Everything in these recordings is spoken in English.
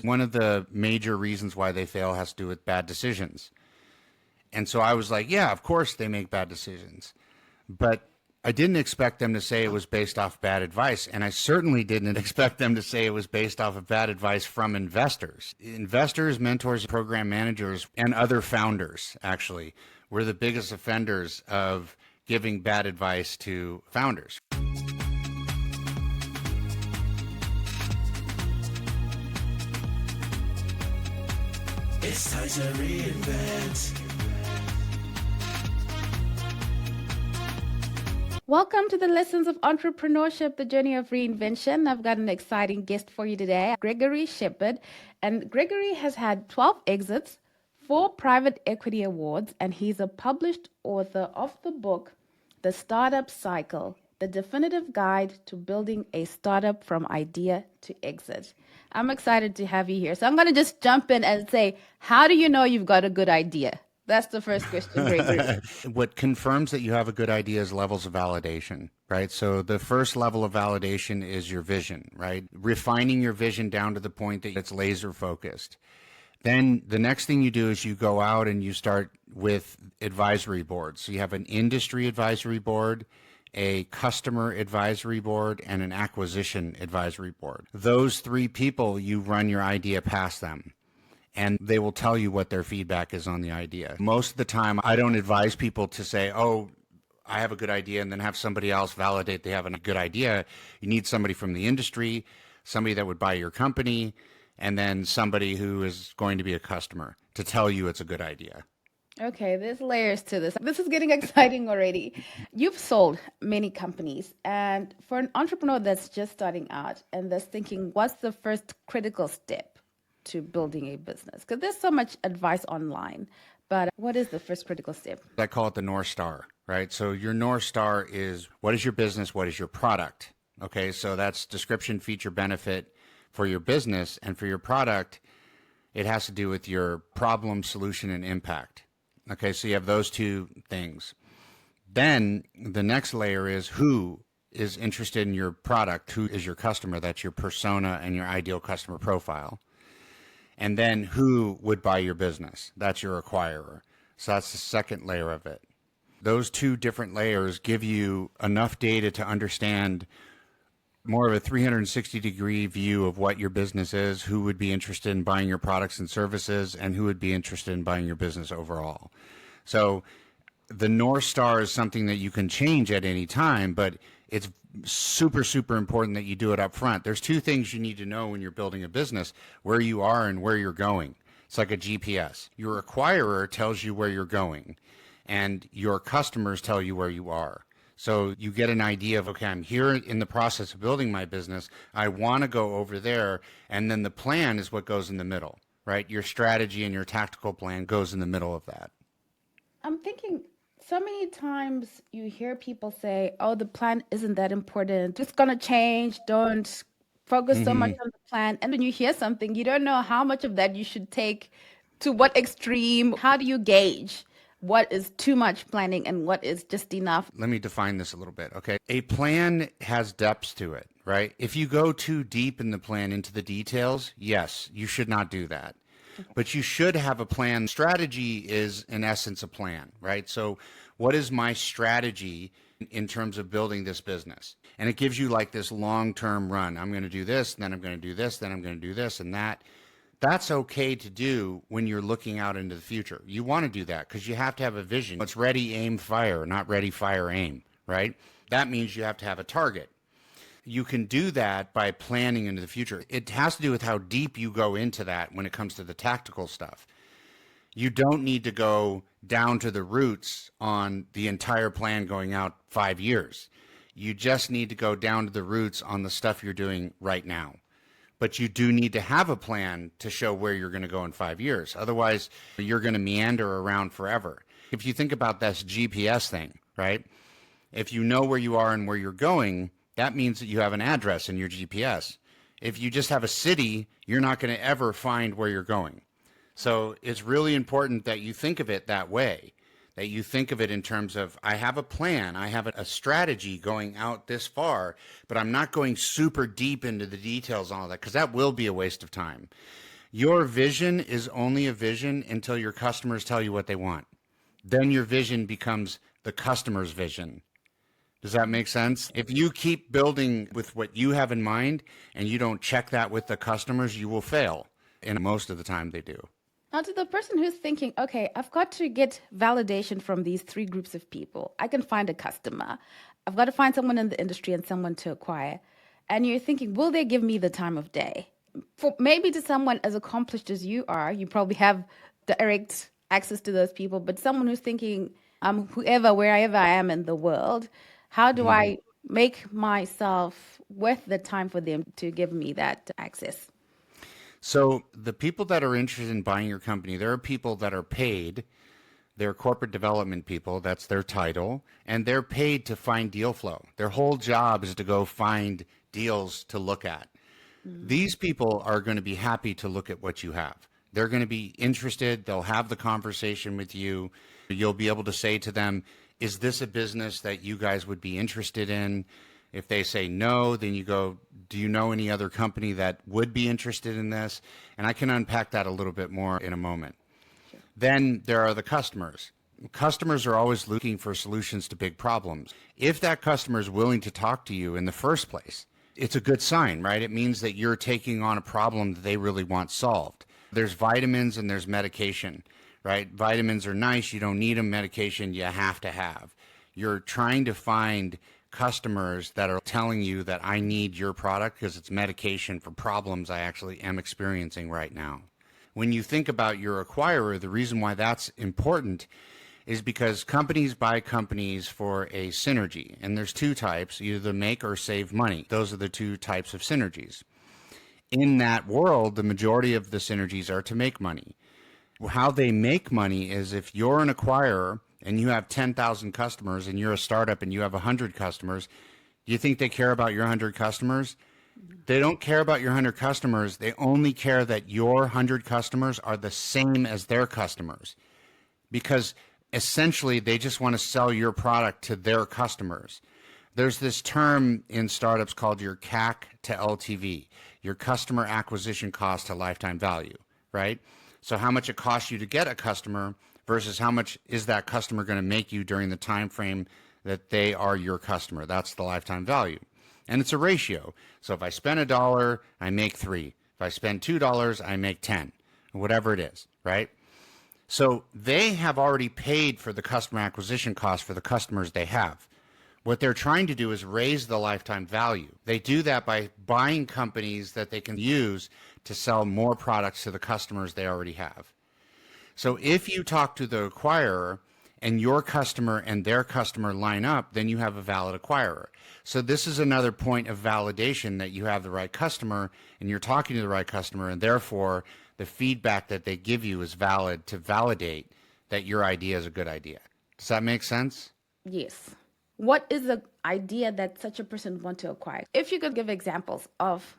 One of the major reasons why they fail has to do with bad decisions. And so I was like, yeah, of course they make bad decisions. But I didn't expect them to say it was based off bad advice. And I certainly didn't expect them to say it was based off of bad advice from investors. Investors, mentors, program managers, and other founders, actually, were the biggest offenders of giving bad advice to founders. It's time to reinvent. Welcome to the Lessons of Entrepreneurship, the journey of reinvention. I've got an exciting guest for you today, Gregory Shepard. And Gregory has had 12 exits, 4 private equity awards, and he's a published author of the book, The Startup Cycle, the definitive guide to building a startup from idea to exit. I'm excited to have you here. So I'm going to just jump in and say, how do you know you've got a good idea? That's the first question, Gregory. What confirms that you have a good idea is levels of validation, right? So the first level of validation is your vision, right? Refining your vision down to the point that it's laser focused. Then the next thing you do is you go out and you start with advisory boards. So you have an industry advisory board, a customer advisory board, and an acquisition advisory board. Those 3 people, you run your idea past them, and they will tell you what their feedback is on the idea. Most of the time, I don't advise people to say, oh, I have a good idea, and then have somebody else validate they have a good idea. You need somebody from the industry, somebody that would buy your company, and then somebody who is going to be a customer to tell you it's a good idea. Okay, there's layers to this. This is getting exciting already. You've sold many companies, and for an entrepreneur that's just starting out and that's thinking, what's the first critical step to building a business? Because there's so much advice online, but what is the first critical step? I call it the North Star, right? So your North Star is, what is your business? What is your product? Okay, so that's description, feature, benefit for your business, and for your product, it has to do with your problem, solution, and impact. Okay, so you have those 2 things. Then the next layer is who is interested in your product, who is your customer, that's your persona and your ideal customer profile. And then who would buy your business, that's your acquirer. So that's the second layer of it. Those 2 different layers give you enough data to understand more of a 360-degree view of what your business is, who would be interested in buying your products and services, and who would be interested in buying your business overall. So the North Star is something that you can change at any time, but it's super, super important that you do it up front. There's 2 things you need to know when you're building a business: where you are and where you're going. It's like a GPS. Your acquirer tells you where you're going, and your customers tell you where you are. So you get an idea of, okay, I'm here in the process of building my business. I want to go over there. And then the plan is what goes in the middle, right? Your strategy and your tactical plan goes in the middle of that. I'm thinking so many times you hear people say, oh, the plan isn't that important. It's going to change. Don't focus so much on the plan. And when you hear something, you don't know how much of that you should take, to what extreme. How do you gauge what is too much planning and what is just enough? Let me define this a little bit, okay? A plan has depths to it, right? If you go too deep in the plan into the details, yes, you should not do that. But you should have a plan. Strategy is, in essence, a plan, right? So what is my strategy in terms of building this business? And it gives you like this long-term run. I'm going to do this, then I'm going to do this, then I'm going to do this and that. That's okay to do when you're looking out into the future. You want to do that because you have to have a vision. It's ready, aim, fire, not ready, fire, aim, right? That means you have to have a target. You can do that by planning into the future. It has to do with how deep you go into that when it comes to the tactical stuff. You don't need to go down to the roots on the entire plan going out 5 years. You just need to go down to the roots on the stuff you're doing right now. But you do need to have a plan to show where you're going to go in 5 years. Otherwise, you're going to meander around forever. If you think about this GPS thing, right? If you know where you are and where you're going, that means that you have an address in your GPS. If you just have a city, you're not going to ever find where you're going. So it's really important that you think of it that way, that you think of it in terms of, I have a plan, I have a strategy going out this far, but I'm not going super deep into the details and all that, because that will be a waste of time. Your vision is only a vision until your customers tell you what they want. Then your vision becomes the customer's vision. Does that make sense? If you keep building with what you have in mind and you don't check that with the customers, you will fail. And most of the time they do. Now, to the person who's thinking, okay, I've got to get validation from these three groups of people. I can find a customer. I've got to find someone in the industry and someone to acquire. And you're thinking, will they give me the time of day? For maybe to someone as accomplished as you are, you probably have direct access to those people. But someone who's thinking, whoever, wherever I am in the world, how do I make myself worth the time for them to give me that access? So the people that are interested in buying your company, there are people that are paid. They're corporate development people. That's their title. And they're paid to find deal flow. Their whole job is to go find deals to look at. These people are going to be happy to look at what you have. They're going to be interested. They'll have the conversation with you. You'll be able to say to them, is this a business that you guys would be interested in? If they say no, then you go, do you know any other company that would be interested in this? And I can unpack that a little bit more in a moment. Sure. Then there are the customers. Customers are always looking for solutions to big problems. If that customer is willing to talk to you in the first place, it's a good sign, right? It means that you're taking on a problem that they really want solved. There's vitamins and there's medication, right? Vitamins are nice. You don't need them. Medication you have to have. You're trying to find customers that are telling you that I need your product because it's medication for problems I actually am experiencing right now. When you think about your acquirer, the reason why that's important is because companies buy companies for a synergy. And there's two types, either make or save money. Those are the two types of synergies. In that world, the majority of the synergies are to make money. How they make money is if you're an acquirer and you have 10,000 customers and you're a startup and you have 100 customers, do you think they care about your 100 customers? They don't care about your 100 customers. They only care that your 100 customers are the same as their customers, because essentially they just want to sell your product to their customers. There's this term in startups called your CAC to LTV, your customer acquisition cost to lifetime value, right? So how much it costs you to get a customer versus how much is that customer going to make you during the time frame that they are your customer. That's the lifetime value. And it's a ratio. So if I spend $1, I make 3. If I spend $2, I make 10, whatever it is, right? So they have already paid for the customer acquisition cost for the customers they have. What they're trying to do is raise the lifetime value. They do that by buying companies that they can use to sell more products to the customers they already have. So if you talk to the acquirer and your customer and their customer line up, then you have a valid acquirer. So this is another point of validation that you have the right customer and you're talking to the right customer, and therefore the feedback that they give you is valid to validate that your idea is a good idea. Does that make sense? Yes. What is the idea that such a person would want to acquire? If you could give examples of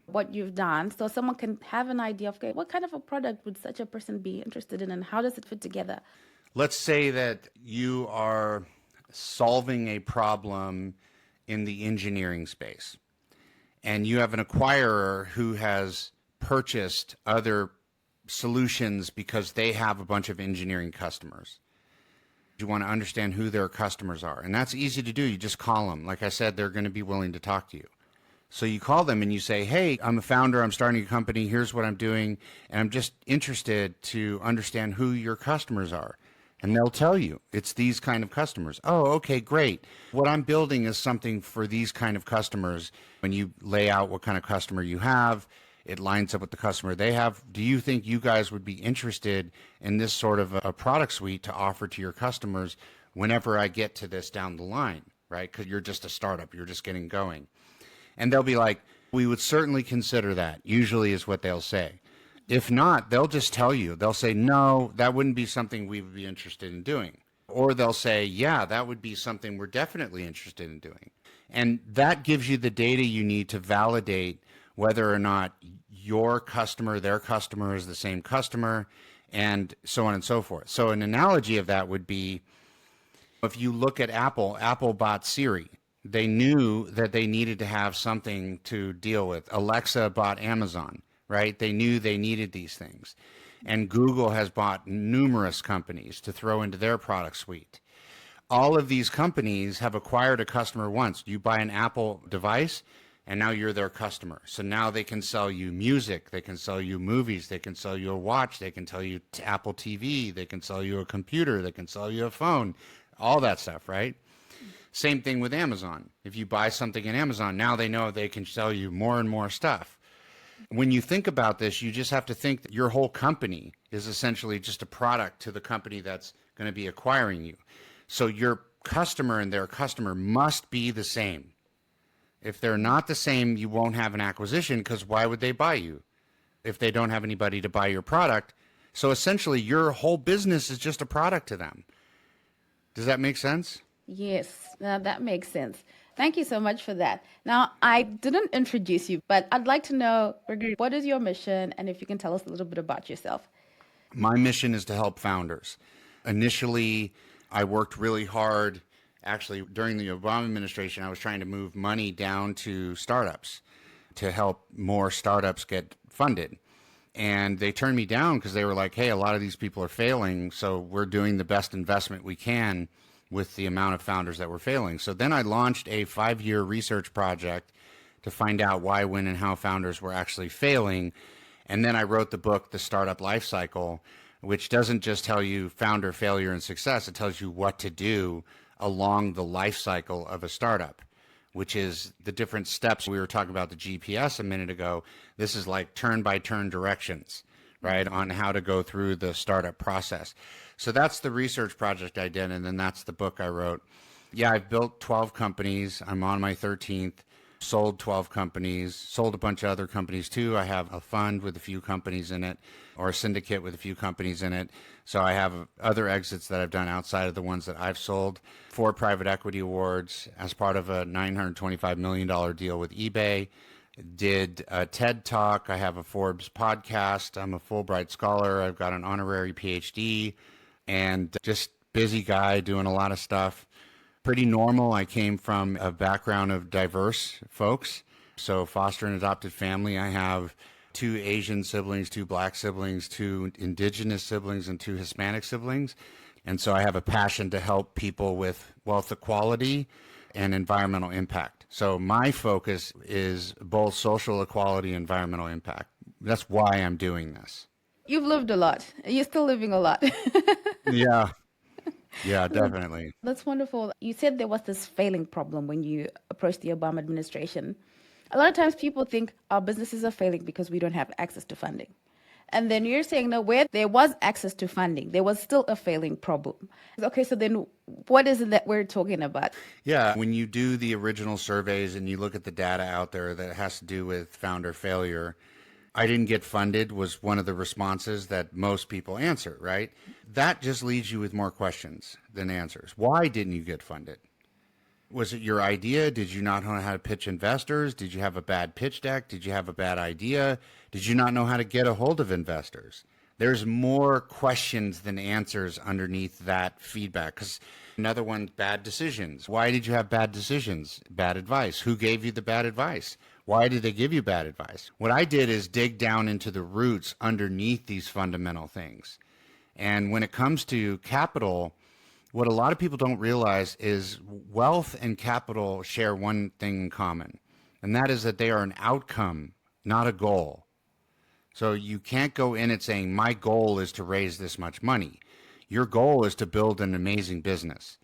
what you've done so someone can have an idea of, okay, what kind of a product would such a person be interested in and how does it fit together? Let's say that you are solving a problem in the engineering space and you have an acquirer who has purchased other solutions because they have a bunch of engineering customers. You want to understand who their customers are, and that's easy to do. You just call them. Like I said, they're going to be willing to talk to you. So you call them and you say, hey, I'm a founder, I'm starting a company, here's what I'm doing, and I'm just interested to understand who your customers are. And they'll tell you, it's these kind of customers. Oh, okay, great. What I'm building is something for these kind of customers. When you lay out what kind of customer you have, it lines up with the customer they have. Do you think you guys would be interested in this sort of a product suite to offer to your customers whenever I get to this down the line, right? Because you're just a startup, you're just getting going. And they'll be like, we would certainly consider that, usually is what they'll say. If not, they'll just tell you. They'll say, no, that wouldn't be something we would be interested in doing. Or they'll say, yeah, that would be something we're definitely interested in doing. And that gives you the data you need to validate whether or not your customer, their customer is the same customer, and so on and so forth. So an analogy of that would be, if you look at Apple, Apple bought Siri. They knew that they needed to have something to deal with. Alexa bought Amazon, right? They knew they needed these things. And Google has bought numerous companies to throw into their product suite. All of these companies have acquired a customer once. You buy an Apple device, and now you're their customer. So now they can sell you music, they can sell you movies, they can sell you a watch, they can sell you Apple TV, they can sell you a computer, they can sell you a phone, all that stuff, right? Same thing with Amazon. If you buy something in Amazon, now they know they can sell you more and more stuff. When you think about this, you just have to think that your whole company is essentially just a product to the company that's going to be acquiring you. So your customer and their customer must be the same. If they're not the same, you won't have an acquisition, because why would they buy you if they don't have anybody to buy your product? So essentially, your whole business is just a product to them. Does that make sense? Yes, that makes sense. Thank you so much for that. Now, I didn't introduce you, but I'd like to know, Gregory, what is your mission? And if you can tell us a little bit about yourself. My mission is to help founders. Initially, I worked really hard. Actually, during the Obama administration, I was trying to move money down to startups to help more startups get funded. And they turned me down because they were like, hey, a lot of these people are failing, so we're doing the best investment we can with the amount of founders that were failing. So then I launched a 5-year research project to find out why, when, and how founders were actually failing. And then I wrote the book, The Startup Lifecycle, which doesn't just tell you founder failure and success, it tells you what to do along the life cycle of a startup, which is the different steps. We were talking about the GPS a minute ago. This is like turn-by-turn directions, right, on how to go through the startup process. So that's the research project I did, and then that's the book I wrote. Yeah, I've built 12 companies. I'm on my 13th. Sold 12 companies, sold a bunch of other companies too. I have a fund with a few companies in it, or a syndicate with a few companies in it. So I have other exits that I've done outside of the ones that I've sold. 4 private equity awards as part of a $925 million deal with eBay. Did a TED Talk. I have a Forbes podcast. I'm a Fulbright scholar. I've got an honorary PhD, and just busy guy doing a lot of stuff. Pretty normal. I came from a background of diverse folks. So foster and adopted family. I have 2 Asian siblings, 2 black siblings, 2 indigenous siblings, and 2 Hispanic siblings. And so I have a passion to help people with wealth equality and environmental impact. So my focus is both social equality and environmental impact. That's why I'm doing this. You've lived a lot. You're still living a lot. Yeah. Yeah, definitely. That's wonderful. You said there was this failing problem when you approached the Obama administration. A lot of times people think our businesses are failing because we don't have access to funding. And then you're saying, no, where there was access to funding, there was still a failing problem. Okay, so then what is it that we're talking about? Yeah, when you do the original surveys and you look at the data out there that has to do with founder failure, I didn't get funded was one of the responses that most people answer, right? That just leaves you with more questions than answers. Why didn't you get funded? Was it your idea? Did you not know how to pitch investors? Did you have a bad pitch deck? Did you have a bad idea? Did you not know how to get a hold of investors? There's more questions than answers underneath that feedback. Because another one, bad decisions. Why did you have bad decisions? Bad advice. Who gave you the bad advice? Why did they give you bad advice? What I did is dig down into the roots underneath these fundamental things. And when it comes to capital, what a lot of people don't realize is wealth and capital share one thing in common, and that is that they are an outcome, not a goal. So you can't go in it saying, my goal is to raise this much money. Your goal is to build an amazing business.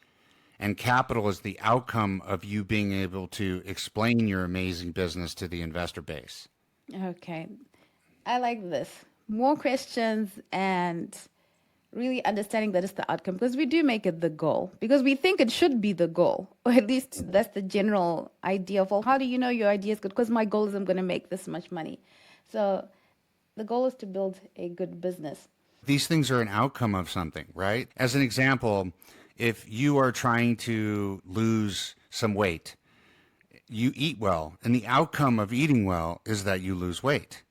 And capital is the outcome of you being able to explain your amazing business to the investor base. Okay. I like this. More questions and really understanding that it's the outcome, because we do make it the goal because we think it should be the goal, or at least that's the general idea of, well, how do you know your idea is good? Because my goal is I'm going to make this much money. So the goal is to build a good business. These things are an outcome of something, right? As an example, if you are trying to lose some weight, you eat well, and the outcome of eating well is that you lose weight.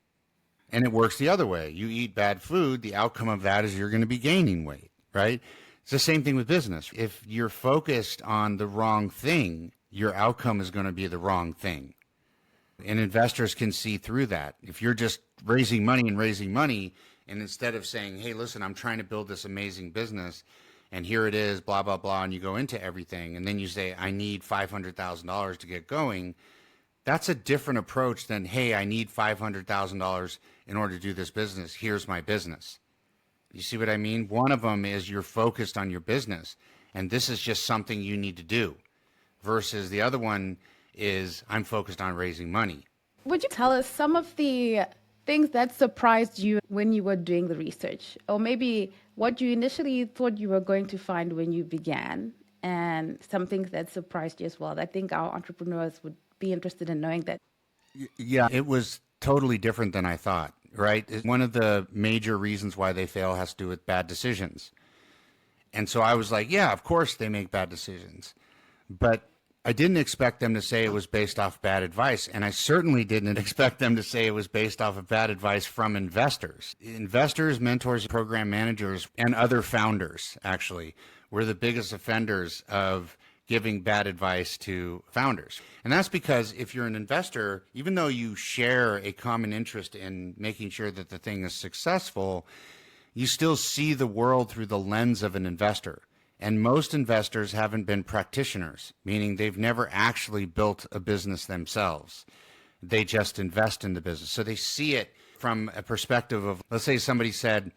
And it works the other way. You eat bad food, the outcome of that is you're going to be gaining weight, right? It's the same thing with business. If you're focused on the wrong thing, your outcome is going to be the wrong thing. And investors can see through that. If you're just raising money, and instead of saying, hey, listen, I'm trying to build this amazing business, and here it is, blah, blah, blah, and you go into everything, and then you say, I need $500,000 to get going, that's a different approach than, hey, I need $500,000 in order to do this business. Here's my business. You see what I mean? One of them is you're focused on your business, and this is just something you need to do, versus the other one is I'm focused on raising money. Would you tell us some of the things that surprised you when you were doing the research, or maybe what you initially thought you were going to find when you began, and some things that surprised you as well? I think our entrepreneurs would be interested in knowing that. Yeah, it was totally different than I thought, right? One of the major reasons why they fail has to do with bad decisions. And so I was like, yeah, of course they make bad decisions. But I didn't expect them to say it was based off bad advice. And I certainly didn't expect them to say it was based off of bad advice from investors. Investors, mentors, program managers, and other founders, actually, were the biggest offenders of giving bad advice to founders. And that's because if you're an investor, even though you share a common interest in making sure that the thing is successful, you still see the world through the lens of an investor. And most investors haven't been practitioners, meaning they've never actually built a business themselves. They just invest in the business. So they see it from a perspective of, let's say somebody said,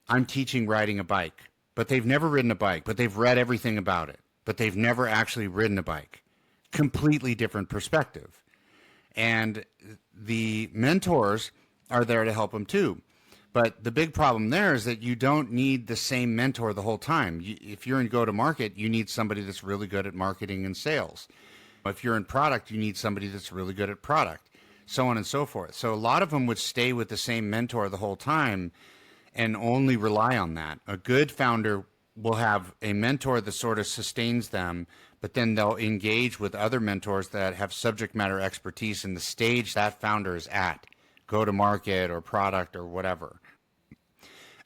I'm teaching riding a bike, but they've never ridden a bike, but they've read everything about it, but they've never actually ridden a bike. Completely different perspective. And the mentors are there to help them too. But the big problem there is that you don't need the same mentor the whole time. If you're in go-to-market, you need somebody that's really good at marketing and sales. If you're in product, you need somebody that's really good at product, so on and so forth. So a lot of them would stay with the same mentor the whole time and only rely on that. A good founder will have a mentor that sort of sustains them, but then they'll engage with other mentors that have subject matter expertise in the stage that founder is at. Go to market or product or whatever.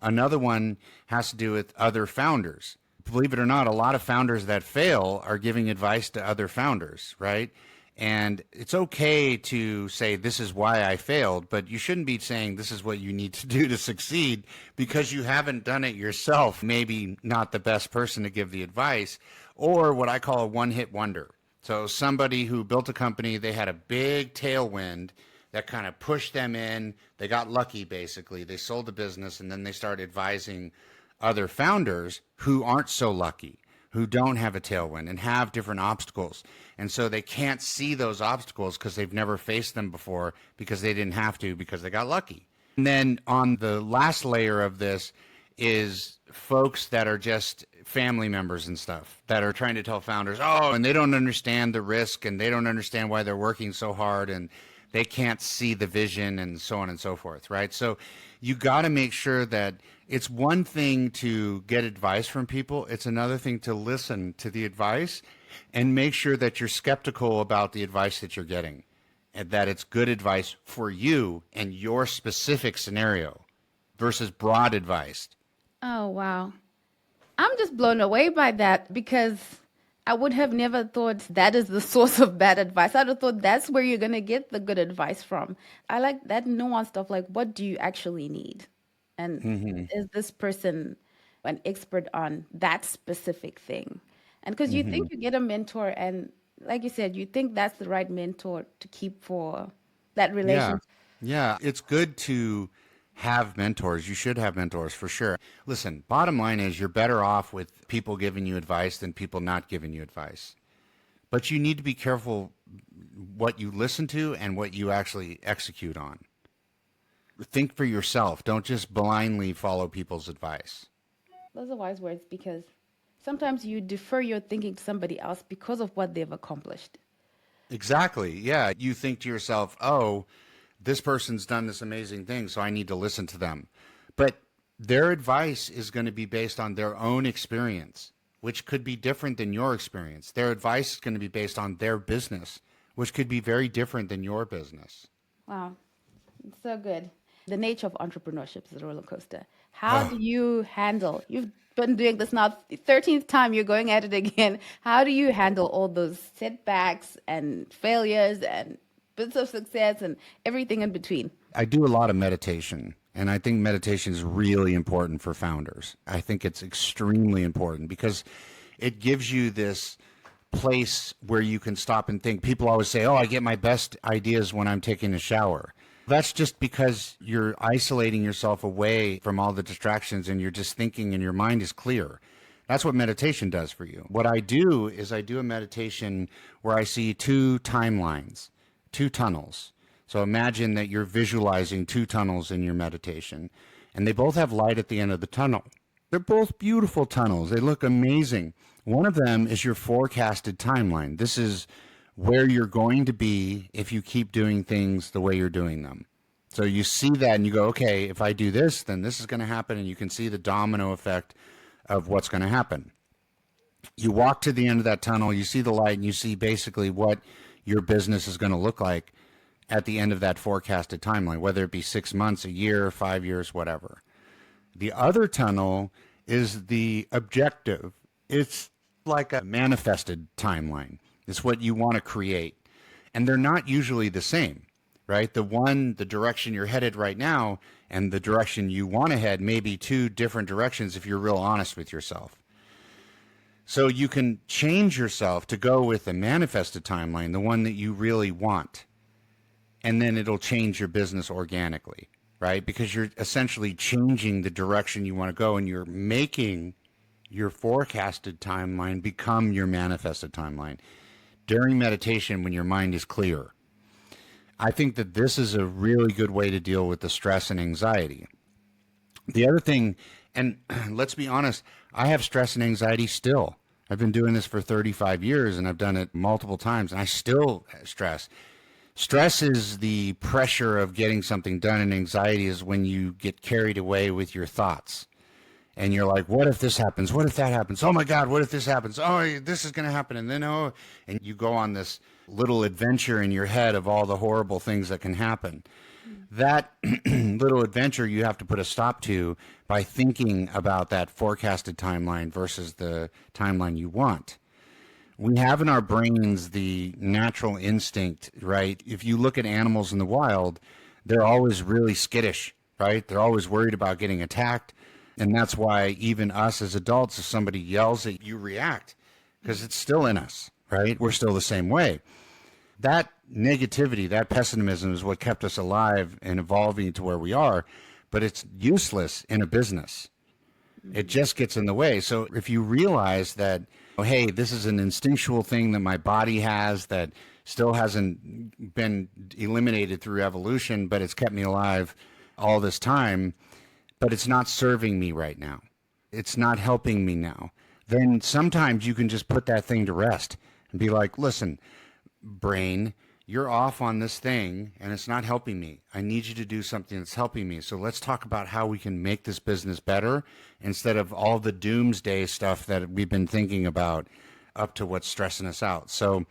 Another one has to do with other founders. Believe it or not, a lot of founders that fail are giving advice to other founders, right? And it's okay to say, this is why I failed, but you shouldn't be saying this is what you need to do to succeed because you haven't done it yourself. Maybe not the best person to give the advice, or what I call a one-hit wonder. So somebody who built a company, they had a big tailwind that kind of pushed them in. They got lucky, basically. They sold the business, and then they started advising other founders who aren't so lucky, who don't have a tailwind and have different obstacles. And so they can't see those obstacles because they've never faced them before because they didn't have to because they got lucky. And then on the last layer of this is folks that are just family members and stuff that are trying to tell founders, oh, and they don't understand the risk and they don't understand why they're working so hard and they can't see the vision and so on and so forth, right? So you got to make sure that it's one thing to get advice from people. It's another thing to listen to the advice and make sure that you're skeptical about the advice that you're getting and that it's good advice for you and your specific scenario versus broad advice. Oh, wow. I'm just blown away by that because I would have never thought that is the source of bad advice. I'd have thought that's where you're going to get the good advice from. I like that nuanced stuff, like what do you actually need? And is this person an expert on that specific thing? And because you think you get a mentor and like you said, you think that's the right mentor to keep for that relationship. Yeah, it's good to have mentors. You should have mentors for sure. Listen, bottom line is you're better off with people giving you advice than people not giving you advice. But you need to be careful what you listen to and what you actually execute on. Think for yourself. Don't just blindly follow people's advice. Those are wise words because sometimes you defer your thinking to somebody else because of what they've accomplished. Exactly. Yeah. You think to yourself, oh, this person's done this amazing thing, so I need to listen to them. But their advice is going to be based on their own experience, which could be different than your experience. Their advice is going to be based on their business, which could be very different than your business. Wow. It's so good. The nature of entrepreneurship is a roller coaster. How do you handle, you've been doing this now, 13th time you're going at it again. How do you handle all those setbacks and failures and bits of success and everything in between. I do a lot of meditation, and I think meditation is really important for founders. I think it's extremely important because it gives you this place where you can stop and think. People always say, oh, I get my best ideas when I'm taking a shower. That's just because you're isolating yourself away from all the distractions and you're just thinking and your mind is clear. That's what meditation does for you. What I do is I do a meditation where I see two timelines, two tunnels. So imagine that you're visualizing two tunnels in your meditation, and they both have light at the end of the tunnel. They're both beautiful tunnels. They look amazing. One of them is your forecasted timeline. This is where you're going to be if you keep doing things the way you're doing them. So you see that and you go, okay, if I do this, then this is going to happen, and you can see the domino effect of what's going to happen. You walk to the end of that tunnel, you see the light, and you see basically what your business is going to look like at the end of that forecasted timeline, whether it be 6 months, a year, 5 years, whatever. The other tunnel is the objective. It's like a manifested timeline. It's what you want to create. And they're not usually the same, right? The direction you're headed right now and the direction you want to head may be two different directions if you're real honest with yourself. So you can change yourself to go with the manifested timeline, the one that you really want. And then it'll change your business organically, right? Because you're essentially changing the direction you want to go, and you're making your forecasted timeline become your manifested timeline. During meditation, when your mind is clear, I think that this is a really good way to deal with the stress and anxiety. The other thing, and let's be honest, I have stress and anxiety still. I've been doing this for 35 years, and I've done it multiple times, and I still stress. Stress is the pressure of getting something done, and anxiety is when you get carried away with your thoughts. And you're like, what if this happens? What if that happens? Oh my God, what if this happens? Oh, this is going to happen. And then, oh, and you go on this little adventure in your head of all the horrible things that can happen. That little adventure you have to put a stop to by thinking about that forecasted timeline versus the timeline you want. We have in our brains the natural instinct, right? If you look at animals in the wild, they're always really skittish, right? They're always worried about getting attacked. And that's why even us as adults, if somebody yells at you, react, because it's still in us, right? We're still the same way. That negativity, that pessimism is what kept us alive and evolving to where we are, but it's useless in a business. It just gets in the way. So if you realize that, oh, hey, this is an instinctual thing that my body has that still hasn't been eliminated through evolution, but it's kept me alive all this time, but it's not serving me right now. It's not helping me now. Then sometimes you can just put that thing to rest and be like, listen, brain, you're off on this thing and it's not helping me. I need you to do something that's helping me. So let's talk about how we can make this business better instead of all the doomsday stuff that we've been thinking about up to what's stressing us out. So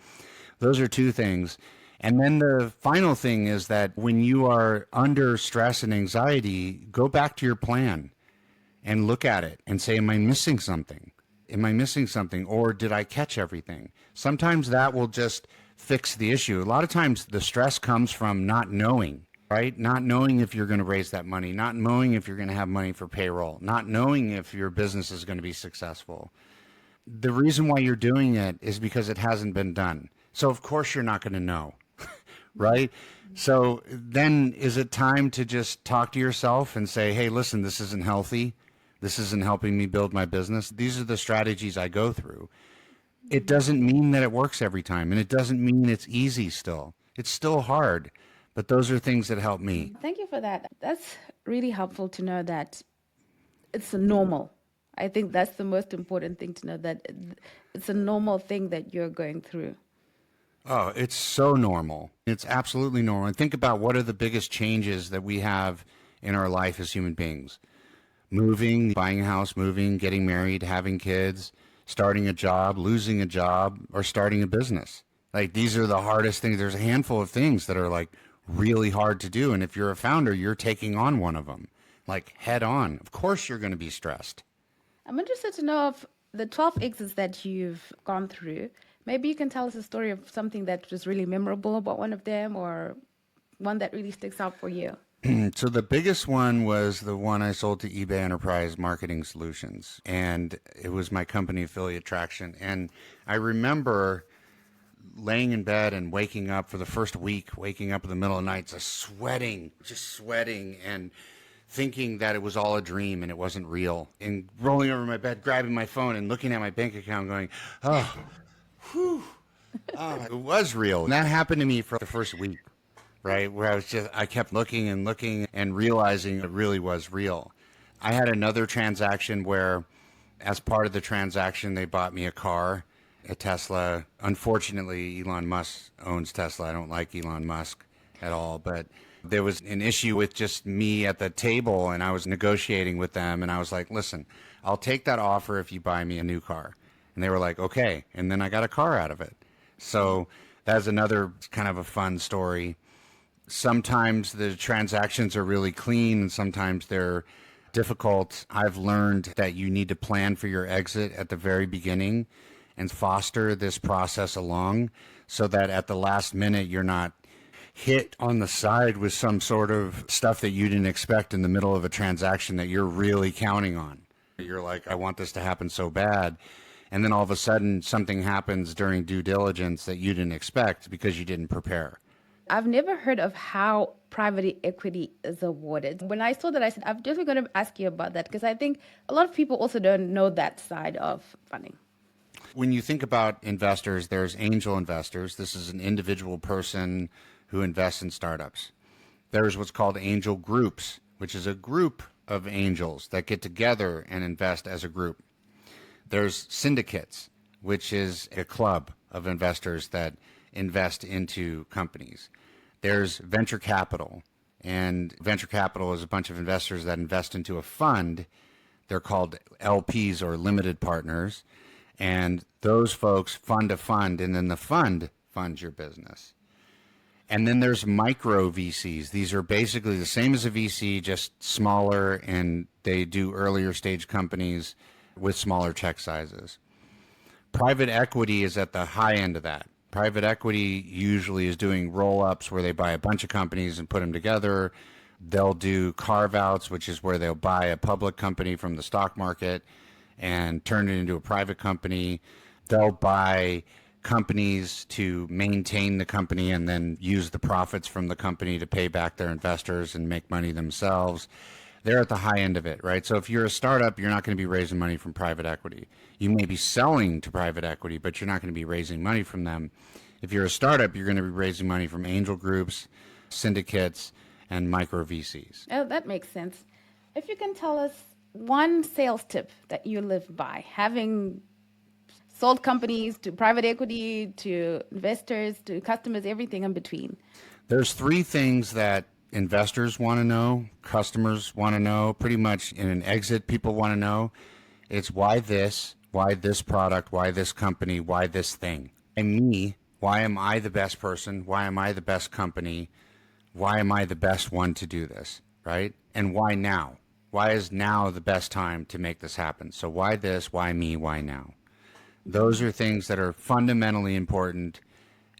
those are two things. And then the final thing is that when you are under stress and anxiety, go back to your plan and look at it and say, am I missing something? Am I missing something? Or did I catch everything? Sometimes that will just fix the issue. A lot of times the stress comes from not knowing, right? Not knowing if you're going to raise that money, not knowing if you're going to have money for payroll, not knowing if your business is going to be successful. The reason why you're doing it is because it hasn't been done. So of course you're not going to know. Right? So then is it time to just talk to yourself and say, hey, listen, this isn't healthy. This isn't helping me build my business. These are the strategies I go through. It doesn't mean that it works every time, and it doesn't mean it's easy still. It's still hard, but those are things that help me. Thank you for that. That's really helpful to know that it's normal. I think that's the most important thing to know, that it's a normal thing that you're going through. Oh, it's so normal. It's absolutely normal. And think about what are the biggest changes that we have in our life as human beings. Moving, buying a house, moving, getting married, having kids, starting a job, losing a job, or starting a business. Like, these are the hardest things. There's a handful of things that are like really hard to do. And if you're a founder, you're taking on one of them, like head on. Of course you're going to be stressed. I'm interested to know if the 12 exits that you've gone through, Maybe you can tell us a story of something that was really memorable about one of them or one that really sticks out for you. So the biggest one was the one I sold to eBay Enterprise Marketing Solutions, and it was my company Affiliate Traction. And I remember laying in bed and waking up for the first week, waking up in the middle of the night, just sweating and thinking that it was all a dream and it wasn't real, and rolling over my bed, grabbing my phone and looking at my bank account going, oh, whew, oh, it was real. And that happened to me for the first week, right? Where I kept looking and realizing it really was real. I had another transaction where, as part of the transaction, they bought me a car, a Tesla. Unfortunately, Elon Musk owns Tesla. I don't like Elon Musk at all, but there was an issue with just me at the table, and I was negotiating with them, and I was like, listen, I'll take that offer if you buy me a new car. And they were like, okay. And then I got a car out of it. So that's another kind of a fun story. Sometimes the transactions are really clean, and sometimes they're difficult. I've learned that you need to plan for your exit at the very beginning and foster this process along so that at the last minute you're not hit on the side with some sort of stuff that you didn't expect in the middle of a transaction that you're really counting on. You're like, I want this to happen so bad. And then all of a sudden something happens during due diligence that you didn't expect because you didn't prepare. I've never heard of how private equity is awarded. When I saw that, I said, I'm definitely going to ask you about that because I think a lot of people also don't know that side of funding. When you think about investors, there's angel investors. This is an individual person who invests in startups. There's what's called angel groups, which is a group of angels that get together and invest as a group. There's syndicates, which is a club of investors that invest into companies. There's venture capital, and venture capital is a bunch of investors that invest into a fund. They're called LPs or limited partners, and those folks fund a fund, and then the fund funds your business. And then there's micro VCs. These are basically the same as a VC, just smaller, and they do earlier stage companies with smaller check sizes. Private equity is at the high end of that. Private equity usually is doing roll-ups where they buy a bunch of companies and put them together. They'll do carve-outs, which is where they'll buy a public company from the stock market and turn it into a private company. They'll buy companies to maintain the company and then use the profits from the company to pay back their investors and make money themselves. They're at the high end of it, right? So if you're a startup, you're not going to be raising money from private equity. You may be selling to private equity, but you're not going to be raising money from them. If you're a startup, you're going to be raising money from angel groups, syndicates, and micro VCs. Oh, that makes sense. If you can tell us one sales tip that you live by, having sold companies to private equity, to investors, to customers, everything in between. There's three things that investors want to know, customers want to know, pretty much in an exit people want to know. It's why this product, why this company, why this thing. And me, why am I the best person? Why am I the best company? Why am I the best one to do this, right? And why now? Why is now the best time to make this happen? So why this, why me, why now? Those are things that are fundamentally important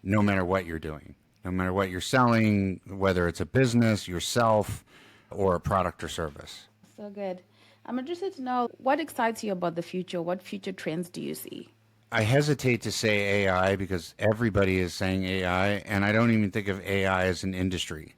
no matter what you're doing, no matter what you're selling, whether it's a business, yourself, or a product or service. So good. I'm interested to know what excites you about the future. What future trends do you see? I hesitate to say AI because everybody is saying AI, and I don't even think of AI as an industry.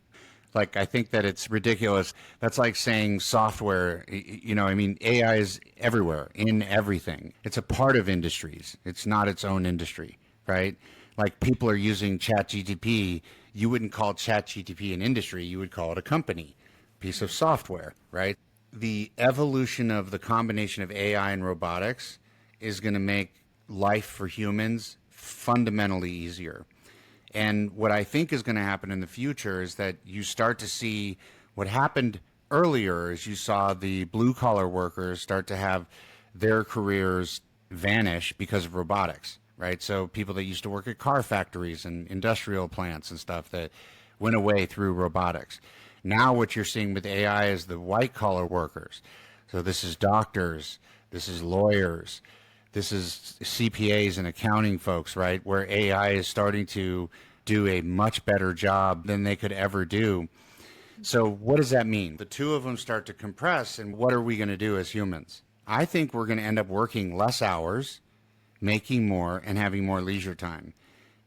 Like, I think that it's ridiculous. That's like saying software, AI is everywhere, in everything. It's a part of industries. It's not its own industry, right? Like, people are using ChatGPT. You wouldn't call ChatGPT an industry. You would call it a company, piece of software, right? The evolution of the combination of AI and robotics is going to make life for humans fundamentally easier. And what I think is going to happen in the future is that you start to see what happened earlier is you saw the blue collar workers start to have their careers vanish because of robotics, right? So people that used to work at car factories and industrial plants and stuff that went away through robotics. Now what you're seeing with AI is the white collar workers. So this is doctors, this is lawyers, This is CPAs and accounting folks, right? Where AI is starting to do a much better job than they could ever do. So what does that mean? The two of them start to compress, and what are we going to do as humans? I think we're going to end up working less hours, making more, and having more leisure time,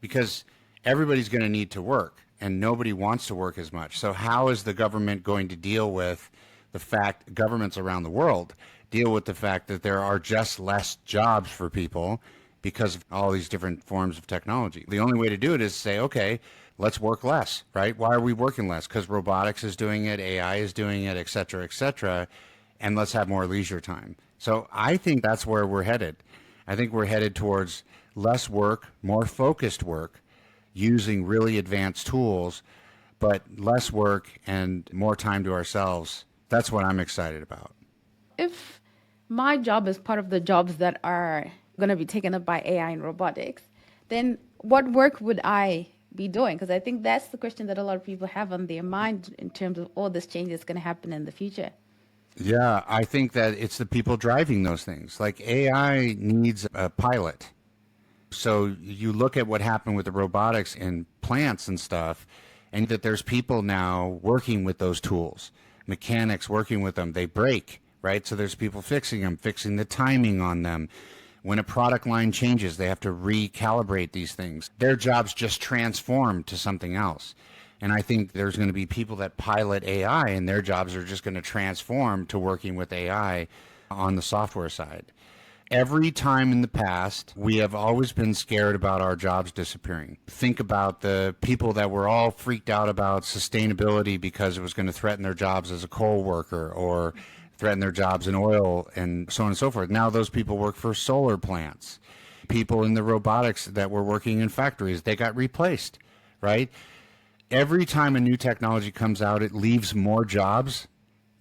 because everybody's going to need to work, and nobody wants to work as much. So how is the government going to deal with the fact, governments around the world deal with the fact that there are just less jobs for people because of all these different forms of technology? The only way to do it is say, okay, let's work less, right? Why are we working less? Because robotics is doing it, AI is doing it, et cetera, and let's have more leisure time. So I think that's where we're headed. I think we're headed towards less work, more focused work, using really advanced tools, but less work and more time to ourselves. That's what I'm excited about. If my job is part of the jobs that are going to be taken up by AI and robotics, then what work would I be doing? Because I think that's the question that a lot of people have on their mind in terms of all this change that's going to happen in the future. Yeah, I think that it's the people driving those things. Like AI needs a pilot. So you look at what happened with the robotics in plants and stuff, and that there's people now working with those tools, mechanics working with them. They break, right? So there's people fixing them, fixing the timing on them. When a product line changes, they have to recalibrate these things. Their jobs just transform to something else. And I think there's going to be people that pilot AI, and their jobs are just going to transform to working with AI on the software side. Every time in the past, we have always been scared about our jobs disappearing. Think about the people that were all freaked out about sustainability because it was going to threaten their jobs as a coal worker or threaten their jobs in oil and so on and so forth. Now those people work for solar plants. People in the robotics that were working in factories, they got replaced, right? Every time a new technology comes out, it leaves more jobs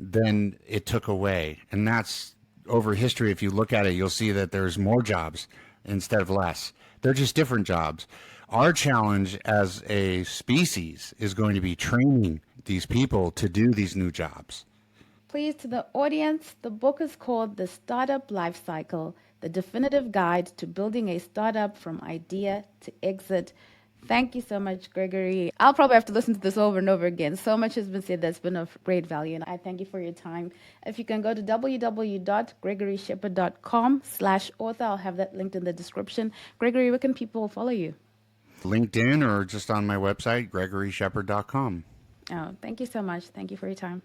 than it took away. And that's over history. If you look at it, you'll see that there's more jobs instead of less. They're just different jobs. Our challenge as a species is going to be training these people to do these new jobs. Please, to the audience, the book is called The Startup Lifecycle, The Definitive Guide to Building a Startup from Idea to Exit. Thank you so much, Gregory. I'll probably have to listen to this over and over again. So much has been said that's been of great value, and I thank you for your time. If you can go to www.gregoryshepherd.com/author, I'll have that linked in the description. Gregory, where can people follow you? LinkedIn or just on my website, GregoryShepard.com. Oh, thank you so much. Thank you for your time.